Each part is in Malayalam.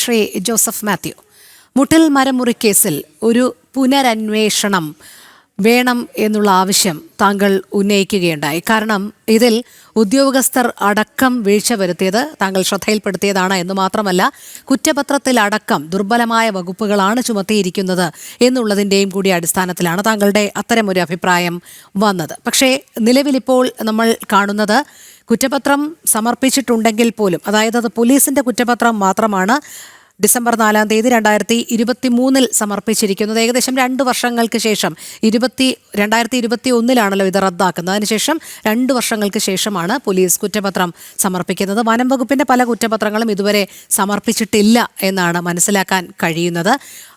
ശ്രീ ജോസഫ് മാത്യു, മുട്ടിൽ മരമുറി കേസിൽ ഒരു പുനരന്വേഷണം വേണം എന്നുള്ള ആവശ്യം താങ്കൾ ഉന്നയിക്കുകയുണ്ടായി. കാരണം ഇതിൽ ഉദ്യോഗസ്ഥർ അടക്കം വീഴ്ച വരുത്തിയത് താങ്കൾ ശ്രദ്ധയിൽപ്പെടുത്തിയതാണ് എന്ന് മാത്രമല്ല, കുറ്റപത്രത്തിൽ അടക്കം ദുർബലമായ വകുപ്പുകളാണ് ചുമത്തിയിരിക്കുന്നത് എന്നുള്ളതിൻ്റെയും കൂടി അടിസ്ഥാനത്തിലാണ് താങ്കളുടെ അത്തരമൊരു അഭിപ്രായം വന്നത്. പക്ഷേ നിലവിലിപ്പോൾ നമ്മൾ കാണുന്നത് കുറ്റപത്രം സമർപ്പിച്ചിട്ടുണ്ടെങ്കിൽ പോലും, അതായത് അത് പോലീസിന്റെ കുറ്റപത്രം മാത്രമാണ് ഡിസംബർ 4 തീയതി 2023 സമർപ്പിച്ചിരിക്കുന്നത്. ഏകദേശം 2 വർഷങ്ങൾക്ക് ശേഷം 2021 ഇത് റദ്ദാക്കുന്നത്. അതിനുശേഷം 2 വർഷങ്ങൾക്ക് ശേഷമാണ് പോലീസ് കുറ്റപത്രം സമർപ്പിക്കുന്നത്. വനം വകുപ്പിന്റെ പല കുറ്റപത്രങ്ങളും ഇതുവരെ സമർപ്പിച്ചിട്ടില്ല എന്നാണ് മനസ്സിലാക്കാൻ കഴിയുന്നത്.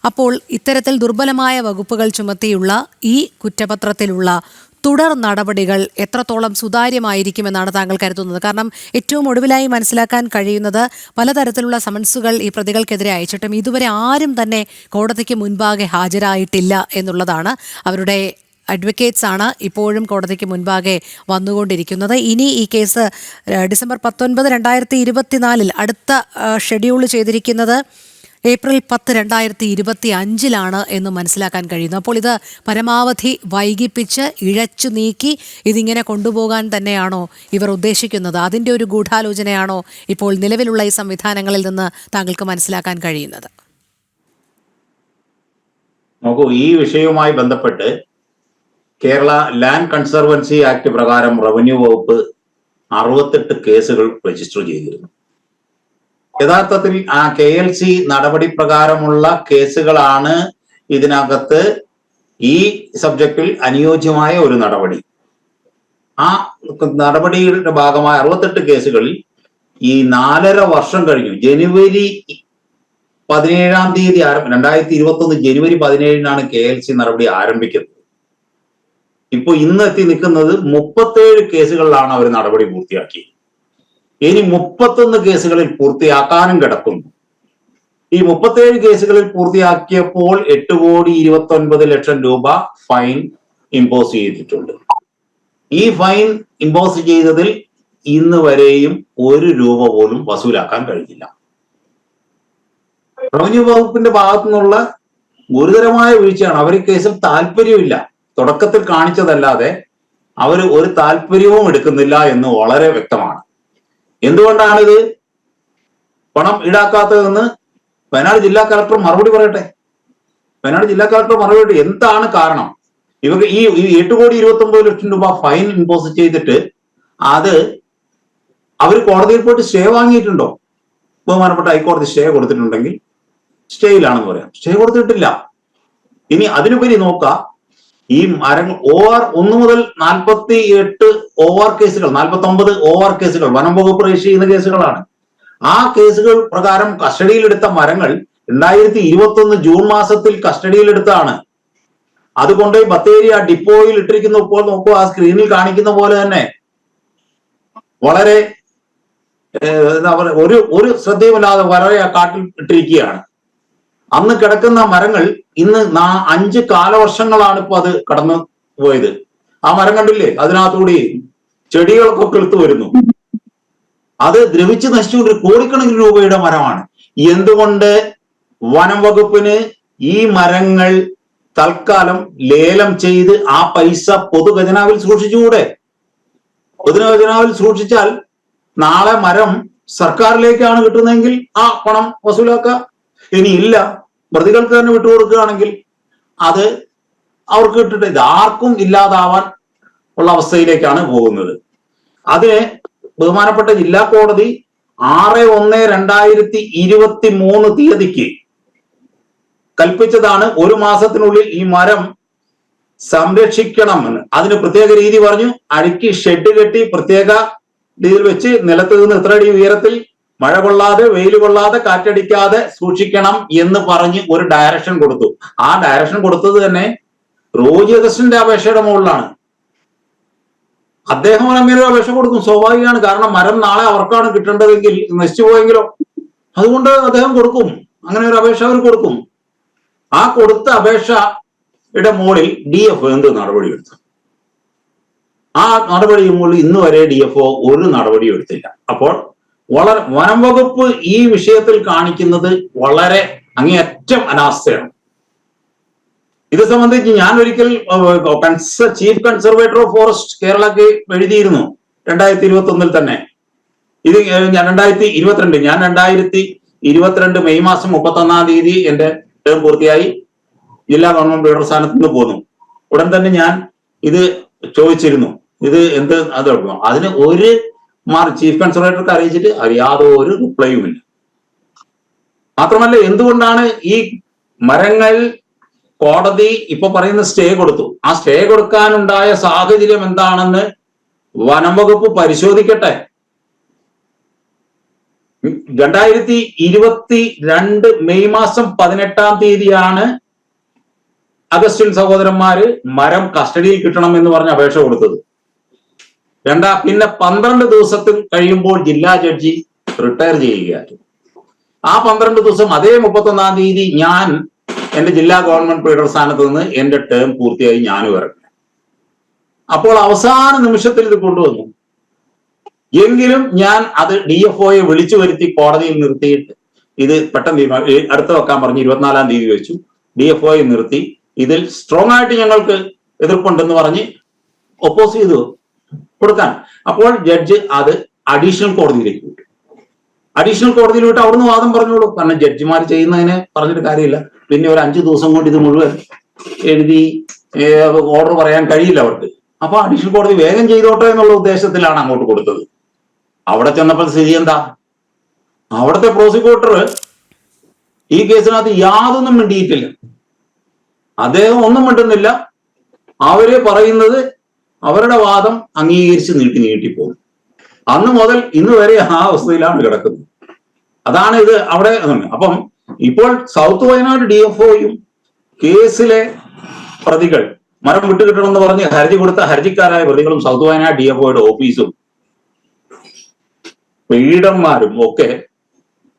അപ്പോൾ ഇത്തരത്തിൽ ദുർബലമായ വകുപ്പുകൾ ചുമത്തിയുള്ള ഈ കുറ്റപത്രത്തിലുള്ള തുടർ നടപടികൾ എത്രത്തോളം സുതാര്യമായിരിക്കുമെന്നാണ് താങ്കൾ കരുതുന്നത്? കാരണം ഏറ്റവും ഒടുവിലായി മനസ്സിലാക്കാൻ കഴിയുന്നത് പലതരത്തിലുള്ള സമൻസുകൾ ഈ പ്രതികൾക്കെതിരെ അയച്ചിട്ടും ഇതുവരെ ആരും തന്നെ കോടതിക്ക് മുൻപാകെ ഹാജരായിട്ടില്ല എന്നുള്ളതാണ്. അവരുടെ അഡ്വക്കേറ്റ്സ് ആണ് ഇപ്പോഴും കോടതിക്ക് മുൻപാകെ വന്നുകൊണ്ടിരിക്കുന്നത്. ഇനി ഈ കേസ് ഡിസംബർ 19, 2024 അടുത്ത ഷെഡ്യൂൾ ചെയ്തിരിക്കുന്നത് ഏപ്രിൽ 10, 2025 എന്ന് മനസ്സിലാക്കാൻ കഴിയുന്നു. അപ്പോൾ ഇത് പരമാവധി വൈകിപ്പിച്ച് ഇഴച്ചു നീക്കി ഇതിങ്ങനെ കൊണ്ടുപോകാൻ തന്നെയാണോ ഇവർ ഉദ്ദേശിക്കുന്നത്? അതിൻ്റെ ഒരു ഗൂഢാലോചനയാണോ ഇപ്പോൾ നിലവിലുള്ള ഈ സംവിധാനങ്ങളിൽ നിന്ന് താങ്കൾക്ക് മനസ്സിലാക്കാൻ കഴിയുന്നത്? നോക്കൂ, ഈ വിഷയവുമായി ബന്ധപ്പെട്ട് കേരള ലാൻഡ് കൺസർവൻസി ആക്ട് പ്രകാരം റവന്യൂ വകുപ്പ് 68 കേസുകൾ രജിസ്റ്റർ ചെയ്തിരുന്നു. യഥാർത്ഥത്തിൽ ആ KLC നടപടി പ്രകാരമുള്ള കേസുകളാണ് ഇതിനകത്ത് ഈ സബ്ജക്റ്റിൽ അനുയോജ്യമായ ഒരു നടപടി. ആ നടപടിയുടെ ഭാഗമായ 68 കേസുകളിൽ ഈ 4.5 വർഷം കഴിഞ്ഞു. ജനുവരി 17 2021 ജനുവരി 17 KLC നടപടി ആരംഭിക്കുന്നത്. ഇപ്പൊ ഇന്ന് എത്തി നിൽക്കുന്നത് 37 കേസുകളിലാണ് അവർ നടപടി പൂർത്തിയാക്കിയത്. ഇനി 31 കേസുകളിൽ പൂർത്തിയാക്കാനും കിടക്കുന്നു. ഈ 37 കേസുകളിൽ പൂർത്തിയാക്കിയപ്പോൾ 8,29,00,000 രൂപ ഫൈൻ ഇമ്പോസ് ചെയ്തിട്ടുണ്ട്. ഈ ഫൈൻ ഇമ്പോസ് ചെയ്തതിൽ ഇന്ന് വരെയും 1 രൂപ പോലും വസൂലാക്കാൻ കഴിഞ്ഞില്ല. റവന്യൂ വകുപ്പിന്റെ ഭാഗത്തു നിന്നുള്ള ഗുരുതരമായ വീഴ്ചയാണ്. അവർ കേസിൽ താല്പര്യമില്ല, തുടക്കത്തിൽ കാണിച്ചതല്ലാതെ അവർ ഒരു താല്പര്യവും എടുക്കുന്നില്ല എന്ന് വളരെ വ്യക്തമാണ്. എന്തുകൊണ്ടാണിത് പണം ഈടാക്കാത്തതെന്ന് വയനാട് ജില്ലാ കളക്ടർ മറുപടി പറയട്ടെ. വയനാട് ജില്ലാ കളക്ടർ മറുപടി എന്താണ് കാരണം? ഇവർക്ക് ഈ 8,29,00,000 രൂപ ഫൈൻ ഇമ്പോസ് ചെയ്തിട്ട് അത് അവർ കോടതിയിൽ പോയിട്ട് സ്റ്റേ വാങ്ങിയിട്ടുണ്ടോ? ബഹുമാനപ്പെട്ട ഹൈക്കോടതി സ്റ്റേ കൊടുത്തിട്ടുണ്ടെങ്കിൽ സ്റ്റേയിലാണെന്ന് പറയാം. സ്റ്റേ കൊടുത്തിട്ടില്ല. ഇനി അതിനുപരി നോക്കാം, ഈ മരങ്ങൾ OR 1 മുതൽ 48 OR കേസുകൾ, 49 OR കേസുകൾ വനം വകുപ്പ് രജിസ്റ്റർ ചെയ്യുന്ന കേസുകളാണ്. ആ കേസുകൾ പ്രകാരം കസ്റ്റഡിയിലെടുത്ത മരങ്ങൾ 2021 ജൂൺ മാസത്തിൽ കസ്റ്റഡിയിലെടുത്താണ്. അതുകൊണ്ട് ബത്തേരി ആ ഡിപ്പോയിൽ ഇട്ടിരിക്കുന്ന, ഇപ്പോൾ നോക്കൂ, ആ സ്ക്രീനിൽ കാണിക്കുന്ന പോലെ തന്നെ വളരെ എന്താ പറയുക, ഒരു ശ്രദ്ധയുമില്ലാതെ വളരെ ആ കാട്ടിൽ ഇട്ടിരിക്കുകയാണ്. അന്ന് കിടക്കുന്ന മരങ്ങൾ ഇന്ന് 5 കാലവർഷങ്ങളാണ് ഇപ്പൊ അത് കടന്നു പോയത്. ആ മരം കണ്ടില്ലേ? അതിനകത്തുകൂടി ചെടികളൊക്കെ കിളുത്തു വരുന്നു. അത് ദ്രവിച്ച് നശിച്ചുകൊണ്ട് കോടിക്കണക്കിന് രൂപയുടെ മരമാണ്. എന്തുകൊണ്ട് വനം വകുപ്പിന് ഈ മരങ്ങൾ തൽക്കാലം ലേലം ചെയ്ത് ആ പൈസ പൊതുഖജനാവിൽ സൂക്ഷിച്ചുകൂടെ? പൊതുഖജനാവിൽ സൂക്ഷിച്ചാൽ നാളെ മരം സർക്കാരിലേക്കാണ് കിട്ടുന്നതെങ്കിൽ ആ പണം വസൂലാക്കാം. ഇനിയില്ല, പ്രതികൾക്ക് തന്നെ വിട്ടുകൊടുക്കുകയാണെങ്കിൽ അത് അവർക്ക് കിട്ടിട്ട് ഇത് ആർക്കും ഇല്ലാതാവാൻ ഉള്ള അവസ്ഥയിലേക്കാണ് പോകുന്നത്. അതിന് ബഹുമാനപ്പെട്ട ജില്ലാ കോടതി 6/1/2023 തീയതിക്ക് കൽപ്പിച്ചതാണ് 1 മാസത്തിനുള്ളിൽ ഈ മരം സംരക്ഷിക്കണമെന്ന്. അതിന് പ്രത്യേക രീതി പറഞ്ഞു. അടുക്കി ഷെഡ് കെട്ടി പ്രത്യേക രീതിയിൽ വെച്ച് നിലത്ത് നിന്ന് ഇത്ര അടി ഉയരത്തിൽ മഴ കൊള്ളാതെ, വെയിൽ കൊള്ളാതെ, കാറ്റടിക്കാതെ സൂക്ഷിക്കണം എന്ന് പറഞ്ഞ് ഒരു ഡയറക്ഷൻ കൊടുത്തു. ആ ഡയറക്ഷൻ കൊടുത്തത് തന്നെ റോജി അഗസ്റ്റിന്റെ അപേക്ഷയുടെ മുകളിലാണ്. അദ്ദേഹം അങ്ങനെ അപേക്ഷ കൊടുക്കും, സ്വാഭാവികമാണ്. കാരണം മരം നാളെ അവർക്കാണ് കിട്ടേണ്ടതെങ്കിൽ നശിച്ചു പോയെങ്കിലോ, അതുകൊണ്ട് അദ്ദേഹം കൊടുക്കും. അങ്ങനെ ഒരു അപേക്ഷ അവർ കൊടുക്കും. ആ കൊടുത്ത അപേക്ഷയുടെ മുകളിൽ DF എന്ത് നടപടിയെടുത്തു? ആ നടപടി മുകളിൽ ഇന്ന് വരെ DFO ഒരു നടപടിയും എടുത്തില്ല. അപ്പോൾ വനം വകുപ്പ് ഈ വിഷയത്തിൽ കാണിക്കുന്നത് വളരെ അങ്ങേയറ്റം അനാസ്ഥയാണ്. ഇത് സംബന്ധിച്ച് ഞാൻ ഒരിക്കൽ ചീഫ് കൺസർവേറ്റർ ഓഫ് ഫോറസ്റ്റ് കേരളക്ക് എഴുതിയിരുന്നു 2021 തന്നെ. ഇത് ഞാൻ 2022 മെയ് മാസം 31 എന്റെ ടേം പൂർത്തിയായി ജില്ലാ ഗവൺമെന്റ് ലീഡർ സ്ഥാനത്ത് നിന്ന് പോന്നു. ഉടൻ തന്നെ ഞാൻ ഇത് ചോദിച്ചിരുന്നു, ഇത് എന്ത് അത് അതിന് ഒരു ചീഫ് കൺസർവേറ്റർക്ക് അറിയിച്ചിട്ട് യാതൊരു റിപ്ലൈയുമില്ല. മാത്രമല്ല, എന്തുകൊണ്ടാണ് ഈ മരങ്ങൾ കോടതി ഇപ്പൊ പറയുന്ന സ്റ്റേ കൊടുത്തു, ആ സ്റ്റേ കൊടുക്കാനുണ്ടായ സാഹചര്യം എന്താണെന്ന് വനം വകുപ്പ് പരിശോധിക്കട്ടെ. 2022 മെയ് മാസം 18 അഗസ്റ്റിൻ സഹോദരന്മാര് മരം കസ്റ്റഡിയിൽ കിട്ടണം എന്ന് പറഞ്ഞ് അപേക്ഷ കൊടുത്തത്. പിന്നെ 12 ദിവസത്തിൽ കഴിയുമ്പോൾ ജില്ലാ ജഡ്ജി റിട്ടയർ ചെയ്യുകയായിരുന്നു. ആ 12 ദിവസം അതേ 31 ഞാൻ എന്റെ ജില്ലാ ഗവൺമെന്റ് ലീഡർ സ്ഥാനത്ത് നിന്ന് എന്റെ ടേം പൂർത്തിയായി ഞാനും ഇറങ്ങി. അപ്പോൾ അവസാന നിമിഷത്തിൽ ഇത് കൊണ്ടുവന്നു. എങ്കിലും ഞാൻ അത് DFOയെ വിളിച്ചു വരുത്തി കോടതിയിൽ നിർത്തിയിട്ട് ഇത് പെട്ടെന്ന് അടുത്ത് വെക്കാൻ പറഞ്ഞ് 24 വെച്ചു. DFOയെ നിർത്തി ഇതിൽ സ്ട്രോങ് ആയിട്ട് ഞങ്ങൾക്ക് എതിർപ്പുണ്ടെന്ന് പറഞ്ഞ് ഒപ്പോസ് ചെയ്തു കൊടുക്കാൻ. അപ്പോൾ ജഡ്ജ് അത് അഡീഷണൽ കോടതിയിലേക്ക് വിട്ടു. അഡീഷണൽ കോടതിയിൽ വിട്ട് അവിടുന്ന് വാദം പറഞ്ഞോളൂ. കാരണം ജഡ്ജിമാർ ചെയ്യുന്നതിനെ പറഞ്ഞിട്ട് കാര്യമില്ല. പിന്നെ ഒരു 5 ദിവസം കൊണ്ട് ഇത് മുഴുവൻ എഴുതി ഓർഡർ പറയാൻ കഴിയില്ല അവർക്ക്. അപ്പൊ അഡീഷണൽ കോടതി വേഗം ചെയ്തോട്ടെ എന്നുള്ള ഉദ്ദേശത്തിലാണ് അങ്ങോട്ട് കൊടുത്തത്. അവിടെ ചെന്നപ്പോൾ സ്ഥിതി എന്താ? അവിടുത്തെ പ്രോസിക്യൂട്ടർ ഈ കേസിനകത്ത് യാതൊന്നും മിണ്ടിയിട്ടില്ല. അദ്ദേഹം ഒന്നും മിണ്ടുന്നില്ല. അവര് പറയുന്നത് അവരുടെ വാദം അംഗീകരിച്ച് നീട്ടിപ്പോകും. അന്ന് മുതൽ ഇന്ന് വരെ ആ അവസ്ഥയിലാണ് കിടക്കുന്നത്. അതാണ് ഇത് അവിടെ. അപ്പം ഇപ്പോൾ സൗത്ത് വയനാട് DFOയും കേസിലെ പ്രതികൾ മരം വിട്ടുകിട്ടണമെന്ന് പറഞ്ഞ് ഹർജി കൊടുത്ത ഹർജിക്കാരായ പ്രതികളും സൗത്ത് വയനാട് DFOയുടെ ഓഫീസും പീഡന്മാരും ഒക്കെ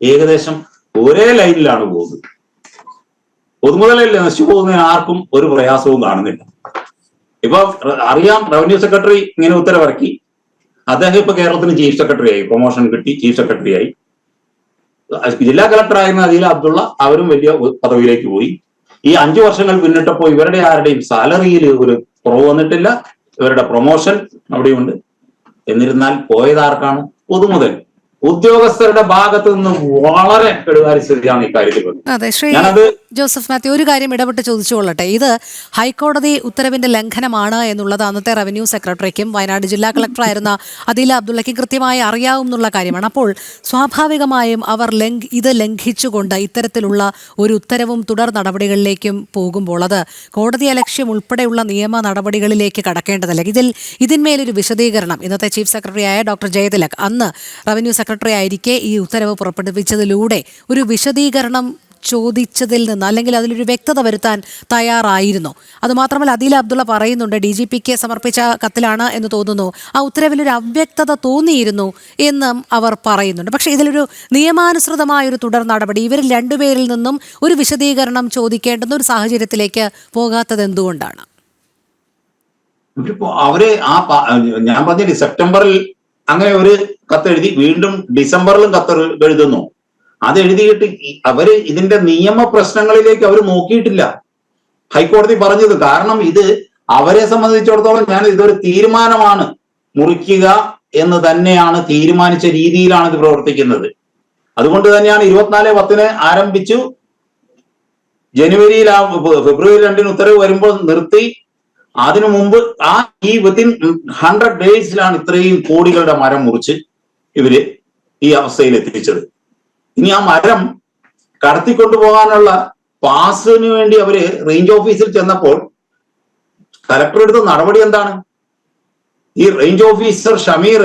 ഏകദേശം ഒരേ ലൈനിലാണ് പോകുന്നത്. പൊതുമുതലല്ലേ നശിച്ചു പോകുന്നതിന് ആർക്കും ഒരു പ്രയാസവും കാണുന്നില്ല. ഇപ്പൊ അറിയാം, റവന്യൂ സെക്രട്ടറി ഇങ്ങനെ ഉത്തരവിറക്കി. അദ്ദേഹം ഇപ്പൊ കേരളത്തിന് ചീഫ് സെക്രട്ടറി ആയി, പ്രൊമോഷൻ കിട്ടി ചീഫ് സെക്രട്ടറി ആയി. ജില്ലാ കളക്ടറായിരുന്ന അദീല അബ്ദുള്ള അവരും വലിയ പദവിയിലേക്ക് പോയി. ഈ 5 വർഷങ്ങൾ പിന്നിട്ടപ്പോ ഇവരുടെ ആരുടെയും സാലറിയിൽ ഒരു കുറവ് വന്നിട്ടില്ല. ഇവരുടെ പ്രൊമോഷൻ അവിടെയുണ്ട്. എന്നിരുന്നാൽ പോയതാർക്കാണ്? പൊതുമുതൽ ഉദ്യോഗസ്ഥരുടെ ഭാഗത്ത് നിന്ന് വളരെ കെടുകാര്യസ്ഥിതിയാണ് ഇക്കാര്യത്തിൽ. അതെ, ശ്രീ ജോസഫ് മാത്യു, ഒരു കാര്യം ഇടപെട്ട് ചോദിച്ചുകൊള്ളട്ടെ. ഇത് ഹൈക്കോടതി ഉത്തരവിന്റെ ലംഘനമാണ് എന്നുള്ളത് അന്നത്തെ റവന്യൂ സെക്രട്ടറിക്കും വയനാട് ജില്ലാ കളക്ടറായിരുന്ന അദീല അബ്ദുള്ളയ്ക്കും കൃത്യമായി അറിയാവുന്ന കാര്യമാണ്. അപ്പോൾ സ്വാഭാവികമായും അവർ ഇത് ലംഘിച്ചുകൊണ്ട് ഇത്തരത്തിലുള്ള ഒരു ഉത്തരവും തുടർ നടപടികളിലേക്കും പോകുമ്പോൾ അത് കോടതി അലക്ഷ്യം ഉൾപ്പെടെയുള്ള നിയമ നടപടികളിലേക്ക് കടക്കേണ്ടതല്ല. ഇതിന്മേലൊരു വിശദീകരണം ഇന്നത്തെ ചീഫ് സെക്രട്ടറിയായ ഡോക്ടർ ജയതിലക് അന്ന് റവന്യൂ സെക്രട്ടറി ആയിരിക്കെ ഈ ഉത്തരവ് പുറപ്പെടുവിച്ചതിലൂടെ ഒരു വിശദീകരണം ചോദിച്ചതിൽ നിന്ന് അല്ലെങ്കിൽ അതിലൊരു വ്യക്തത വരുത്താൻ തയ്യാറായിരുന്നു. അതുമാത്രമല്ല, അദീല അബ്ദുള്ള പറയുന്നുണ്ട് DGPക്ക് സമർപ്പിച്ച കത്തിലാണ് എന്ന് തോന്നുന്നു ആ ഉത്തരവിലൊരു അവ്യക്തത തോന്നിയിരുന്നു എന്നും അവർ പറയുന്നുണ്ട്. പക്ഷേ ഇതിലൊരു നിയമാനുസൃതമായൊരു തുടർ നടപടി ഇവരിൽ 2 പേരിൽ നിന്നും ഒരു വിശദീകരണം ചോദിക്കേണ്ടുന്ന ഒരു സാഹചര്യത്തിലേക്ക് പോകാത്തത് എന്തുകൊണ്ടാണ്? അവര് ഞാൻ പറഞ്ഞില്ലേ, സെപ്റ്റംബറിൽ അങ്ങനെ ഒരു കത്തെഴുതി, വീണ്ടും ഡിസംബറിലും കത്ത് എഴുതുന്നു. അത് എഴുതിയിട്ട് അവര് ഇതിന്റെ നിയമ പ്രശ്നങ്ങളിലേക്ക് അവർ നോക്കിയിട്ടില്ല. ഹൈക്കോടതി പറഞ്ഞത് കാരണം ഇത് അവരെ സംബന്ധിച്ചിടത്തോളം ഞാൻ ഇതൊരു തീരുമാനമാണ്, മുറിക്കുക എന്ന് തന്നെയാണ് തീരുമാനിച്ച രീതിയിലാണ് ഇത് പ്രവർത്തിക്കുന്നത്. അതുകൊണ്ട് തന്നെയാണ് 24/10 ആരംഭിച്ചു. ജനുവരിയിൽ ഫെബ്രുവരി 2 ഉത്തരവ് വരുമ്പോൾ നിർത്തി. അതിനു മുമ്പ് ഈ വിത്തിൻ 100 ഡേയ്സിലാണ് ഇത്രയും കോടികളുടെ മരം മുറിച്ച് ഇവര് ഈ അവസ്ഥയിൽ എത്തിച്ചത്. ഇനി ആ മരം കടത്തിക്കൊണ്ടുപോകാനുള്ള പാസിന് വേണ്ടി അവര് റേഞ്ച് ഓഫീസിൽ ചെന്നപ്പോൾ കലക്ടർ എടുത്ത നടപടി എന്താണ്? ഈ റേഞ്ച് ഓഫീസർ ഷമീർ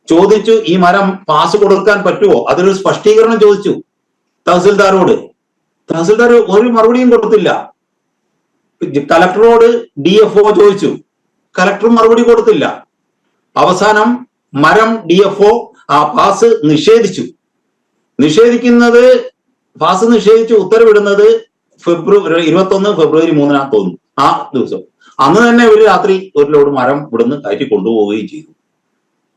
ചോദിച്ചു, ഈ മരം പാസ് കൊടുക്കാൻ പറ്റുമോ? അതിനൊരു സ്പഷ്ടീകരണം ചോദിച്ചു തഹസിൽദാരോട്. തഹസിൽദാർ ഒരു മറുപടിയും കൊടുത്തില്ല. കലക്ടറോട് DFO ചോദിച്ചു, കലക്ടറും മറുപടി കൊടുത്തില്ല. അവസാനം മരം DFO ആ പാസ് നിഷേധിച്ചു. പാസ് നിഷേധിച്ച് ഉത്തരവിടുന്നത് ഫെബ്രുവരി 3 തോന്നുന്നു. ആ ദിവസം അന്ന് തന്നെ ഒരു രാത്രി ഒരു ലോഡ് മരം ഇവിടുന്ന് കയറ്റി കൊണ്ടുപോവുകയും ചെയ്തു.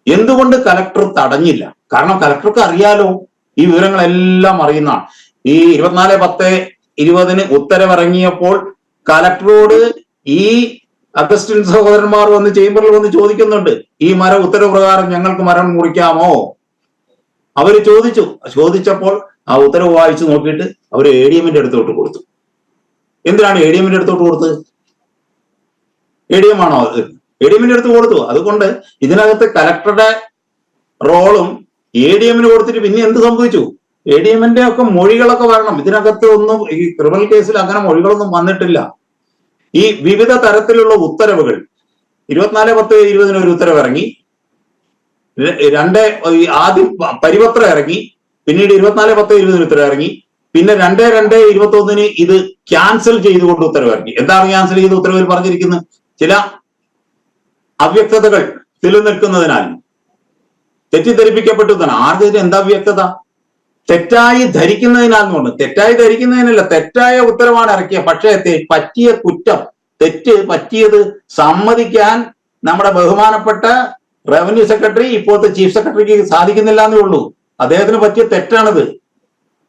എന്തുകൊണ്ട് കലക്ടർ തടഞ്ഞില്ല? കാരണം കലക്ടർക്ക് അറിയാലോ, ഈ വിവരങ്ങളെല്ലാം അറിയുന്നതാണ്. ഈ 24/10/20 ഉത്തരവിറങ്ങിയപ്പോൾ കലക്ടറോട് ഈ അഗസ്റ്റിൻ സഹോദരന്മാർ വന്ന് ചേംബറിൽ വന്ന് ചോദിക്കുന്നുണ്ട്, ഈ മരം ഉത്തരവ് പ്രകാരം ഞങ്ങൾക്ക് മരം മുറിക്കാമോ? അവര് ചോദിച്ചപ്പോൾ ആ ഉത്തരവ് വായിച്ചു നോക്കിയിട്ട് അവർ ADMന്റെ അടുത്തോട്ട് കൊടുത്തു. എന്തിനാണ് ADMന്റെ അടുത്തോട്ട് കൊടുത്തത്? ADM ആണോ അത്? ADMന്റെ അടുത്ത് കൊടുത്തു. അതുകൊണ്ട് ഇതിനകത്ത് കലക്ടറുടെ റോളും ADMന് കൊടുത്തിട്ട് പിന്നെ എന്ത് സംഭവിച്ചു? ADMന്റെ ഒക്കെ മൊഴികളൊക്കെ വരണം. ഇതിനകത്ത് ഒന്നും ഈ ക്രിമിനൽ കേസിൽ അങ്ങനെ മൊഴികളൊന്നും വന്നിട്ടില്ല. ഈ വിവിധ തരത്തിലുള്ള ഉത്തരവുകൾ 24/10/20 ഒരു ഉത്തരവ് ഇറങ്ങി, ആദ്യം പരിപത്രം ഇറങ്ങി, പിന്നീട് 24/10/20 ഉത്തരവ് ഇറങ്ങി, പിന്നെ 2/2/21 ഇത് ക്യാൻസൽ ചെയ്തുകൊണ്ട് ഉത്തരവ് ഇറങ്ങി. എന്താണ് ക്യാൻസൽ ചെയ്ത് ഉത്തരവിൽ പറഞ്ഞിരിക്കുന്നത്? ചില അവ്യക്തതകൾ നിലനിൽക്കുന്നതിനാൽ തെറ്റിദ്ധരിപ്പിക്കപ്പെട്ടു തന്നെ. ആർക്കും എന്താ അവ്യക്തത? തെറ്റായി ധരിക്കുന്നതിനാൽ കൊണ്ട്. തെറ്റായി ധരിക്കുന്നതിനല്ല, തെറ്റായ ഉത്തരവാണ് ഇറക്കിയ. പക്ഷേ പറ്റിയ കുറ്റം, തെറ്റ് പറ്റിയത് സമ്മതിക്കാൻ നമ്മുടെ ബഹുമാനപ്പെട്ട റവന്യൂ സെക്രട്ടറി, ഇപ്പോഴത്തെ ചീഫ് സെക്രട്ടറിക്ക് സാധിക്കുന്നില്ല എന്നേ ഉള്ളൂ. അദ്ദേഹത്തിന് പറ്റിയ തെറ്റാണിത്.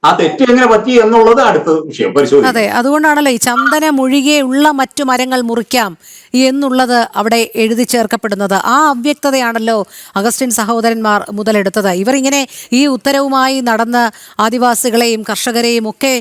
ആ തെറ്റ് എങ്ങനെ പറ്റി എന്നുള്ളത് അടുത്ത വിഷയം പരിശോധിക്കും. അതെ, അതുകൊണ്ടാണല്ലോ ഈ ചന്ദന മുഴുകെയുള്ള മറ്റു മരങ്ങൾ മുറിക്കാം എന്നുള്ളത് അവിടെ എഴുതി ചേർക്കപ്പെടുന്നത്. ആ അവ്യക്തതയാണല്ലോ അഗസ്റ്റിൻ സഹോദരന്മാർ മുതലെടുത്തത്. ഇവർ ഇങ്ങനെ ഈ ഉത്തരവുമായി നടന്ന് ആദിവാസികളെയും കർഷകരെയും ഒക്കെ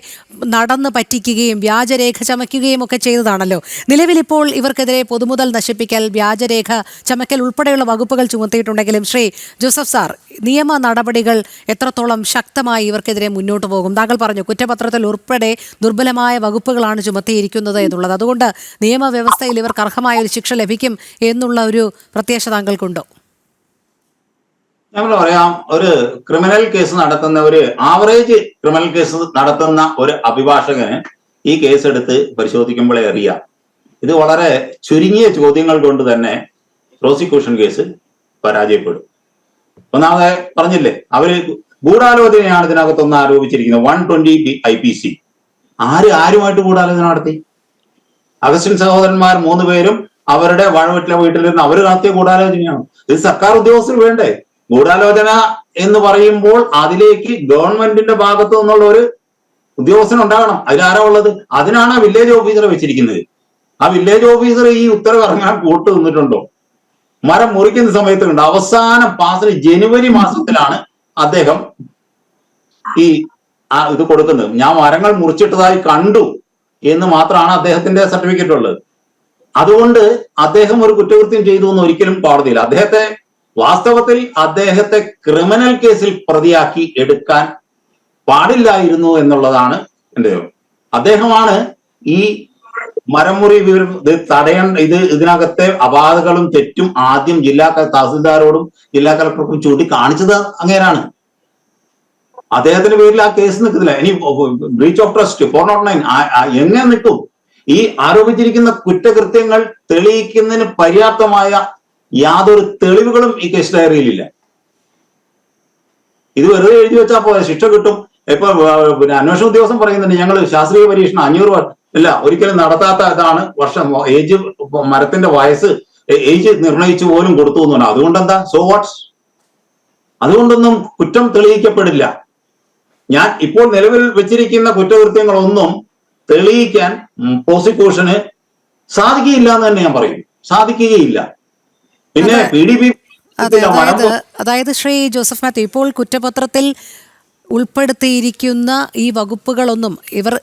നടന്ന് പറ്റിക്കുകയും വ്യാജരേഖ ചമയ്ക്കുകയും ഒക്കെ ചെയ്തതാണല്ലോ. നിലവിലിപ്പോൾ ഇവർക്കെതിരെ പൊതുമുതൽ നശിപ്പിക്കൽ, വ്യാജരേഖ ചമയ്ക്കൽ ഉൾപ്പെടെയുള്ള വകുപ്പുകൾ ചുമത്തിയിട്ടുണ്ടെങ്കിലും ശ്രീ ജോസഫ് സാർ, നിയമ നടപടികൾ എത്രത്തോളം ശക്തമായി ഇവർക്കെതിരെ മുന്നോട്ട് പോകും? താങ്കൾ പറഞ്ഞു കുറ്റപത്രത്തിൽ ഉൾപ്പെടെ ദുർബലമായ വകുപ്പുകളാണ് ചുമത്തിയിരിക്കുന്നത് എന്നുള്ളത്. അതുകൊണ്ട് നിയമവ്യവസ്ഥയിൽ ഇവർക്ക് അർഹമായ ഒരു ശിക്ഷ ലഭിക്കും എന്നുള്ള ഒരു പ്രത്യാശ താങ്കൾക്കുണ്ടോ? ഞങ്ങൾ പറയാം, ഒരു ക്രിമിനൽ കേസ് നടത്തുന്ന, ഒരു ആവറേജ് ക്രിമിനൽ കേസ് നടത്തുന്ന ഒരു അഭിഭാഷകന് ഈ കേസ് എടുത്ത് പരിശോധിക്കുമ്പോഴേ അറിയാം, ഇത് വളരെ ചുരുങ്ങിയ ചോദ്യങ്ങൾ കൊണ്ട് തന്നെ പ്രോസിക്യൂഷൻ കേസ് പരാജയപ്പെടും. ഒന്നാമതെ പറഞ്ഞില്ലേ, അവര് ഗൂഢാലോചനയാണ് ഇതിനകത്തൊന്ന് ആരോപിച്ചിരിക്കുന്നത്. 120 IPC. ആരുമായിട്ട് ഗൂഢാലോചന നടത്തി? അഗസ്റ്റിൻ സഹോദരന്മാർ 3 പേരും അവരുടെ വാഴവെട്ടിലെ വീട്ടിലിരുന്ന് അവർ നടത്തിയ ഗൂഢാലോചനയാണ്. ഇത് സർക്കാർ ഉദ്യോഗസ്ഥർ വേണ്ടേ? ഗൂഢാലോചന എന്ന് പറയുമ്പോൾ അതിലേക്ക് ഗവൺമെന്റിന്റെ ഭാഗത്തു നിന്നുള്ള ഒരു ഉദ്യോഗസ്ഥൻ ഉണ്ടാകണം. അതിലാരാ ഉള്ളത്? അതിനാണ് ആ വില്ലേജ് ഓഫീസറെ വെച്ചിരിക്കുന്നത്. ആ വില്ലേജ് ഓഫീസർ ഈ ഉത്തരവ് ഇറങ്ങാൻ കൂട്ടു നിന്നിട്ടുണ്ടോ? മരം മുറിക്കുന്ന സമയത്ത് ഉണ്ട്. അവസാനം പാസിന് ജനുവരി മാസത്തിലാണ് അദ്ദേഹം ഈ ഇത് കൊടുക്കുന്നത്. ഞാൻ മരങ്ങൾ മുറിച്ചിട്ടതായി കണ്ടു എന്ന് മാത്രമാണ് അദ്ദേഹത്തിന്റെ സർട്ടിഫിക്കറ്റ് ഉള്ളത്. അതുകൊണ്ട് അദ്ദേഹം ഒരു കുറ്റകൃത്യം ചെയ്തു എന്ന് ഒരിക്കലും കോടതിയിൽ വാസ്തവത്തിൽ അദ്ദേഹത്തെ ക്രിമിനൽ കേസിൽ പ്രതിയാക്കി എടുക്കാൻ പാടില്ലായിരുന്നു എന്നുള്ളതാണ് എന്റെ ചോദ്യം. അദ്ദേഹമാണ് ഈ മരമുറി ഇതിനകത്തെ അപാകതകളും തെറ്റും ആദ്യം ജില്ലാ തഹസിൽദാരോടും ജില്ലാ കളക്ടർക്കും ചൂണ്ടിക്കാണിച്ചത് അങ്ങേരാണ്. അദ്ദേഹത്തിന്റെ പേരിൽ ആ കേസ് നിൽക്കുന്നില്ല. ഇനി ബ്രീച്ച് ഓഫ് ട്രസ്റ്റ് 409 എങ്ങനെ നിൽക്കും? ഈ ആരോപിച്ചിരിക്കുന്ന കുറ്റകൃത്യങ്ങൾ തെളിയിക്കുന്നതിന് പര്യാപ്തമായ യാതൊരു തെളിവുകളും ഈ കേസ് ഡയറിയിലില്ല. ഇത് വെറുതെ എഴുതി വെച്ചാൽ പോലെ ശിക്ഷ കിട്ടും. ഇപ്പൊ പിന്നെ അന്വേഷണ ഉദ്യോഗസ്ഥൻ പറയുന്നുണ്ട്, ഞങ്ങൾ ശാസ്ത്രീയ പരീക്ഷണം 500 ഇല്ല, ഒരിക്കലും നടത്താത്ത ഇതാണ് ഏജ്, മരത്തിന്റെ വയസ്സ് ഏജ് നിർണയിച്ചു പോലും കൊടുത്തു എന്നുണ്ട്. അതുകൊണ്ട് എന്താ? So what's? അതുകൊണ്ടൊന്നും കുറ്റം തെളിയിക്കപ്പെടില്ല. ഞാൻ ഇപ്പോൾ നിലവിൽ വെച്ചിരിക്കുന്ന കുറ്റകൃത്യങ്ങളൊന്നും തെളിയിക്കാൻ പ്രോസിക്യൂഷന് സാധിക്കുകയില്ല എന്ന് തന്നെ ഞാൻ പറയും. സാധിക്കുകയില്ല. പിന്നെ PDP അതായത് ശ്രീ ജോസഫ് മാത്യു, ഇപ്പോൾ കുറ്റപത്രത്തിൽ ഉൾപ്പെടുത്തിയിരിക്കുന്ന ഈ വകുപ്പുകളൊന്നും ഇവർ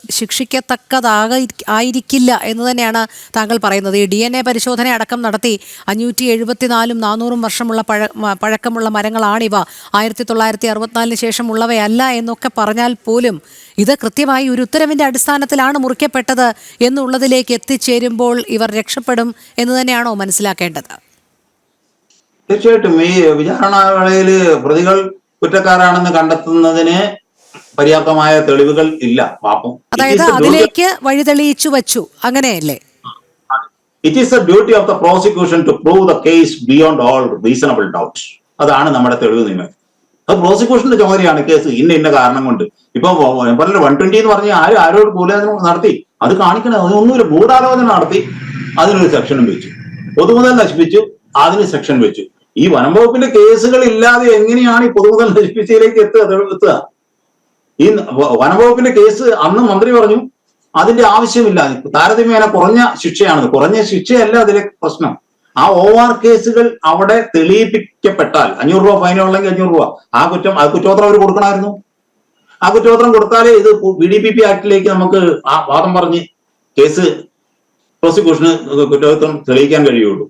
ആയിരിക്കില്ല എന്ന് തന്നെയാണ് താങ്കൾ പറയുന്നത്. ഈ DNA പരിശോധന അടക്കം നടത്തി 574 400 വർഷമുള്ള പഴക്കമുള്ള മരങ്ങളാണിവ, 1964 ശേഷമുള്ളവയല്ല എന്നൊക്കെ പറഞ്ഞാൽ പോലും ഇത് കൃത്യമായി ഒരു ഉത്തരവിന്റെ അടിസ്ഥാനത്തിലാണ് മുറിക്കപ്പെട്ടത് എന്നുള്ളതിലേക്ക് എത്തിച്ചേരുമ്പോൾ ഇവർ രക്ഷപ്പെടും എന്ന് തന്നെയാണോ മനസ്സിലാക്കേണ്ടത്? തീർച്ചയായിട്ടും ഈ വിചാരണ പ്രതികൾ കുറ്റക്കാരാണെന്ന് കണ്ടെത്തുന്നതിന് പര്യാപ്തമായ തെളിവുകൾ ഇല്ല. പാപം, അതായത് അതിലേക്ക് വഴിതെളിയിച്ചു വച്ചു, അങ്ങനെയല്ലേ? It is the duty of the prosecution to prove the case beyond all reasonable doubt. അതാണ് നമ്മുടെ തെളിവ് നിയമം. അത് പ്രോസിക്യൂഷന്റെ ചുമതലയാണ്. കേസ് ഇന്ന കാരണം കൊണ്ട് ഇപ്പൊ 120 എന്ന് പറഞ്ഞാൽ ആരോട് ഗൂഢാലോചന നടത്തി അത് കാണിക്കണം. അതൊന്നുമില്ല. ഗൂഢാലോചന നടത്തി അതിനൊരു സെക്ഷനും വെച്ചു. പൊതുമുതൽ നശിപ്പിച്ചു, അതിന് സെക്ഷൻ വെച്ചു. ഈ വനം വകുപ്പിന്റെ കേസുകൾ ഇല്ലാതെ എങ്ങനെയാണ് ഈ പൊതുമുതൽ നശിപ്പിച്ചതിലേക്ക് എത്തുക? ഈ വനം വകുപ്പിന്റെ കേസ് അന്ന് മന്ത്രി പറഞ്ഞു അതിന്റെ ആവശ്യമില്ല, താരതമ്യേന കുറഞ്ഞ ശിക്ഷയാണ്. കുറഞ്ഞ ശിക്ഷയല്ല അതിലെ പ്രശ്നം. ആ OR കേസുകൾ അവിടെ തെളിയിപ്പിക്കപ്പെട്ടാൽ 500 രൂപ ഫൈൻ ഉള്ളെങ്കിൽ 500 രൂപ ആ കുറ്റപത്രം അവർ കൊടുക്കണമായിരുന്നു. ആ കുറ്റപത്രം കൊടുത്താലേ ഇത് PDPP ആക്ടിലേക്ക് നമുക്ക് ആ വാദം പറഞ്ഞ് കേസ് പ്രോസിക്യൂഷന് കുറ്റപത്രം തെളിയിക്കാൻ കഴിയുള്ളൂ.